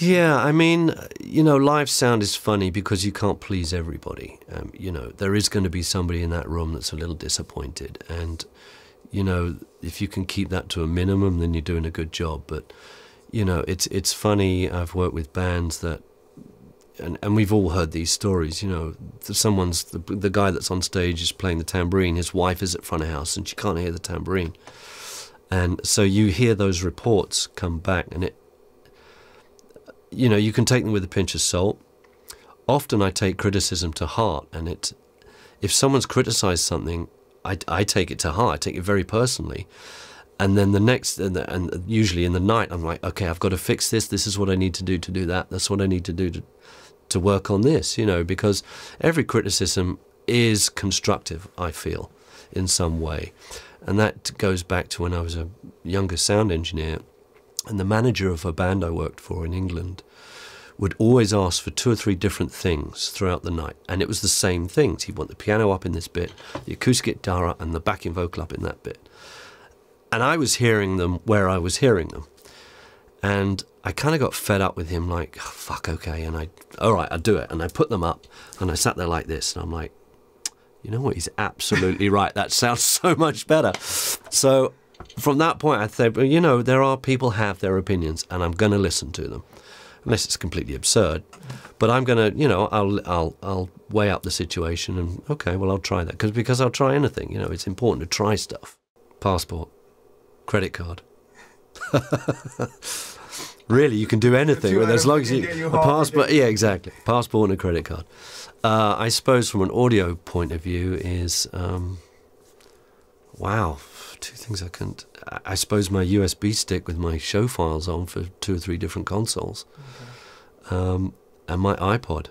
Yeah, I mean, you know, live sound is funny because you can't please everybody. You know, there is going to be somebody in that room that's a little disappointed. And, you know, if you can keep that to a minimum, then you're doing a good job. But, you know, it's funny. I've worked with bands that, and we've all heard these stories, you know, the guy that's on stage is playing the tambourine, his wife is at front of house and she can't hear the tambourine. And so you hear those reports come back, and you know, you can take them with a pinch of salt. Often I take criticism to heart, and if someone's criticized something, I take it to heart, I take it very personally. And then and usually in the night, I'm like, okay, I've got to fix this, this is what I need to do that, that's what I need to do to work on this, you know, because every criticism is constructive, I feel, in some way. And that goes back to when I was a younger sound engineer, and the manager of a band I worked for in England would always ask for 2 or 3 different things throughout the night, and it was the same things. He'd want the piano up in this bit, the acoustic guitar up, and the backing vocal up in that bit. And I was hearing them where I was hearing them. And I kind of got fed up with him, like, oh, fuck, okay, and all right, I'll do it. And I put them up, and I sat there like this, and I'm like, you know what, he's absolutely right. That sounds so much better. So from that point, I thought, well, you know, there are people have their opinions, and I'm going to listen to them, unless it's completely absurd. But I'm going to, you know, I'll weigh up the situation, and okay, well, I'll try that because I'll try anything. You know, it's important to try stuff. Passport, credit card. Really, you can do anything as long as you a passport. Yeah, exactly. Passport and a credit card. I suppose from an audio point of view is wow, 2 things I couldn't. I suppose my USB stick with my show files on for 2 or 3 different consoles, and my iPod.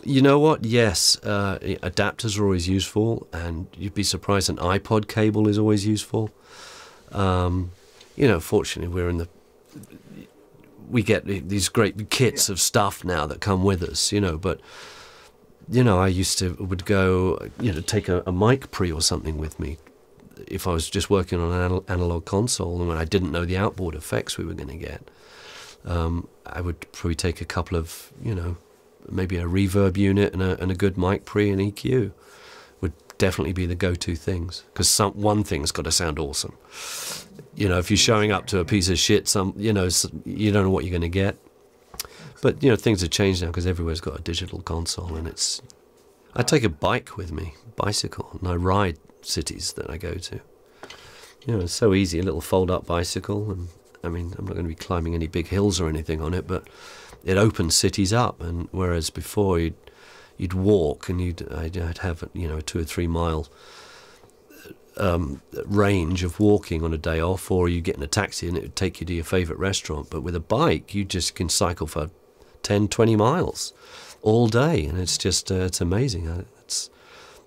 You know what? Yes, adapters are always useful, and you'd be surprised an iPod cable is always useful. You know, fortunately, we get these great kits of stuff now that come with us, you know, but, you know, I would go, you know, take a mic pre or something with me if I was just working on an analog console, and when I didn't know the outboard effects we were going to get. I would probably take a couple of, you know, maybe a reverb unit and a good mic pre and EQ would definitely be the go-to things, because one thing's got to sound awesome. You know, if you're showing up to a piece of shit, you know, you don't know what you're going to get. But, you know, things have changed now because everywhere's got a digital console, and I take a bike with me, bicycle, and I ride cities that I go to. You know, it's so easy, a little fold-up bicycle, and I mean, I'm not going to be climbing any big hills or anything on it, but it opens cities up, and whereas before you'd walk and I'd have, you know, a 2 or 3 mile range of walking on a day off, or you get in a taxi and it would take you to your favourite restaurant. But with a bike, you just can cycle for 10, 20 miles all day, and it's just it's amazing.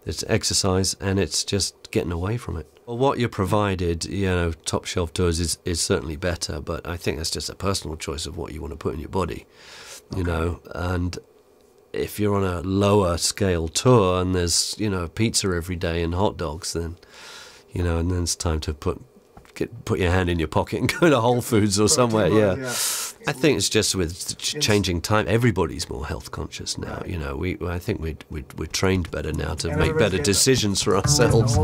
It's exercise, and it's just getting away from it. Well, what you're provided, you know, top shelf tours is certainly better, but I think that's just a personal choice of what you want to put in your body, you know. And if you're on a lower scale tour and there's, you know, pizza every day and hot dogs, then, you know, and then it's time to put your hand in your pocket and go to Whole Foods or somewhere. Yeah. I think it's just with changing time, everybody's more health conscious now. You know, I think we're trained better now to make better decisions for ourselves.